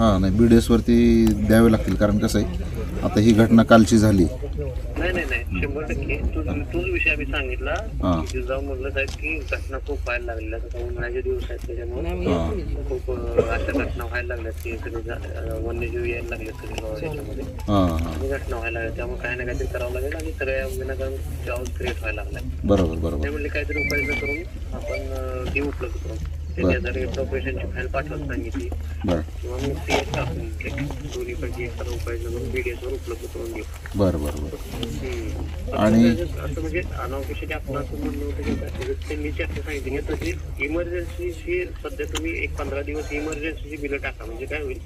हां नाही BDS वरती द्यावे लागतील, कारण कसं आहे आता ही घटना कालची झाली. नाही 100% तोच विषय आम्ही सांगितला. जाऊन म्हणलं साहेब की घटना खूप व्हायला लागलेल्या, आता उन्हाळ्याचे दिवस आहेत त्याच्यामुळे खूप अशा घटना व्हायला लागल्यात की सगळे वन्यजीव यायला लागले सगळे याच्यामध्ये घटना व्हायला लागल्या, त्यामुळे काही ना काहीतरी करावं लागेल आणि सगळ्या विनाकारण आवाज क्रिएट व्हायला लागला. बरोबर ते म्हणले काहीतरी उपाययोजना करून आपण ती उपलब्ध करून त्याच्यासाठी ऑपरेशनची फाईल पाठवायला सांगितली किंवा मग CS टाकून दोन्हीपैकी एखादा उपाययोजना करून BDS वर उपलब्ध करून देऊ. बरं. आणि असं म्हणजे अनावश्यक आपण असं म्हणलं होतं की त्यांनी चर्चा सांगितली तशी इमर्जन्सीची सध्या तुम्ही 15 दिवस इमर्जन्सीची बिलं टाका, म्हणजे काय होईल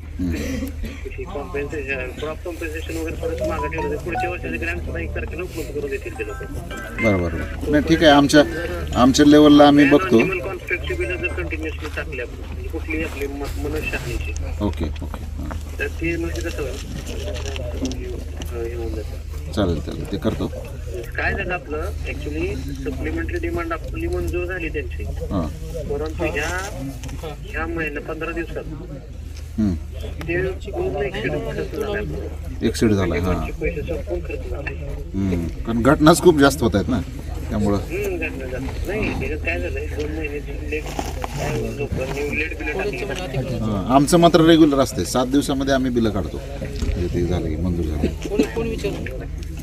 कॉम्पेन्सेशन क्रॉप कॉम्पेन्सेशन वगैरे परत मागे ठेवलं पुढच्या वर्षाचे ग्रॅम सुद्धा 1 तारखेला उपलब्ध करून देतील ते लोक. बरोबर नाही ठीक आहे, आमच्या लेवलला आम्ही बघतो. कॉन्ट्रॅक्टची बिलं जर कंटिन्युअसली टाकली आपण म्हणजे कुठलीही आपली मनुष्यहानीची ओके तर ते म्हणजे कसं हे होऊन जातं. चालेल ते करतो. काय झालं आपलं ऍक्च्युली सप्लिमेंटरी डिमांड आपली मंजूर झाली त्यांची, परंतु ह्या महिन्यात 15 दिवसात ते पूर्ण एक्सिड झालाय. पैसे संपून खर्च झाले, कारण घटनाच खूप जास्त होत आहेत ना, त्यामुळं नाही त्याच्यात काय झालंय 2 महिन्याची लेट बिलं टाकली. आमचं मात्र रेग्युलर असते, 7 दिवसामध्ये आम्ही बिलं काढतो. ते झालं की मंजूर झालं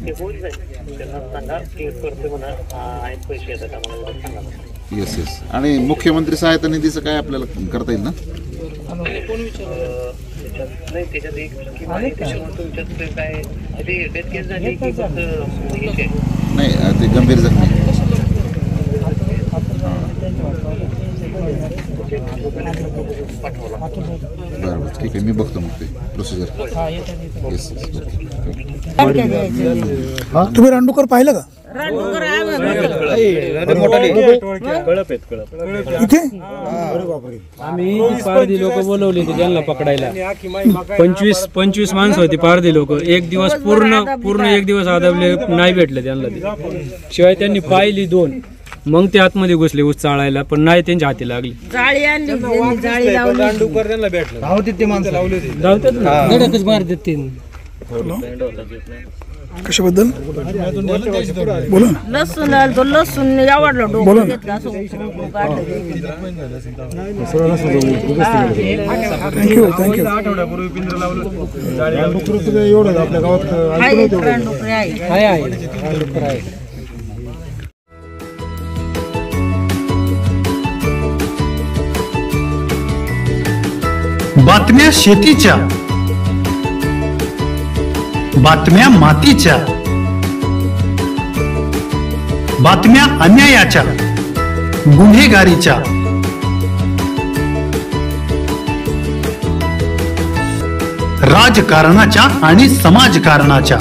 ते होऊन जाईल, त्यांना सांगा करतो म्हणा आहेत पैसे येतात आम्हाला सांगा. येस आणि मुख्यमंत्री सहायता निधीचं काय आपल्याला करता येईल ना? नाही त्याच्यात एक स्कीम आहे, त्याच्यामुळे तुमच्यात काय ते डेथ केस झाली की फक्त नाही ते गंभीर जखमी. बरोबर ठीक आहे, मी बघतो मग ते प्रोसिजर. तुम्ही रानडुकर पाहिलं का? इथे आम्ही पारधी लोक बोलवले होते त्यांना पकडायला. 25 माणसं होती पारधी लोक. एक दिवस पूर्ण एक दिवस आदबले, नाही भेटले त्यांना ते. शिवाय त्यांनी पाहिली 2, मग ते आतमध्ये घुसले ऊस चाळायला, पण नाही त्यांच्या हाती लागली. जाळी आणली, जाळी लावली. त्यांना भेटलं ते माणसं लावले होते, धावतात ना, धडकच मारतात ते. कशाबद्दल बोला ना. लसूण आवडलं डोकं घेतलं असं काढलं. थँक्यू आठवड्यापूर्वी पिंजरा लावलं. एवढं आपल्या गावात आहे. बातम्या शेतीच्या, बातम्या मातीच्या, बातम्या अन्यायाच्या, गुन्हेगारीच्या, राजकारणाच्या आणि समाजकारणाच्या,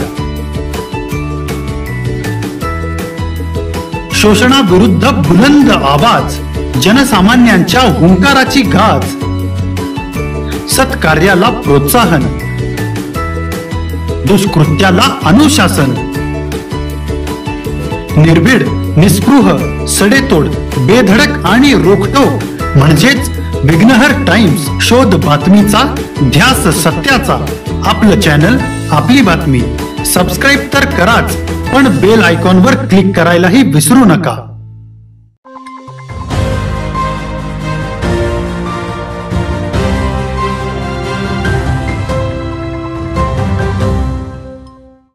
शोषणाविरुद्ध बुलंद आवाज, जनसामान्यांच्या हुंकाराची गाज, सत्कार्याला प्रोत्साहन, दुष्कृत्याला अनुशासन, निर्भीड, निस्पृह, सडेतोड, बेधडक आणि रोखटोक म्हणजेच विघ्नहर टाइम्स. शोध बातमीचा, ध्यास सत्याचा. आपलं चॅनल, आपली बातमी. सबस्क्राईब तर कराच, पण बेल आयकॉनवर क्लिक करायलाही विसरू नका.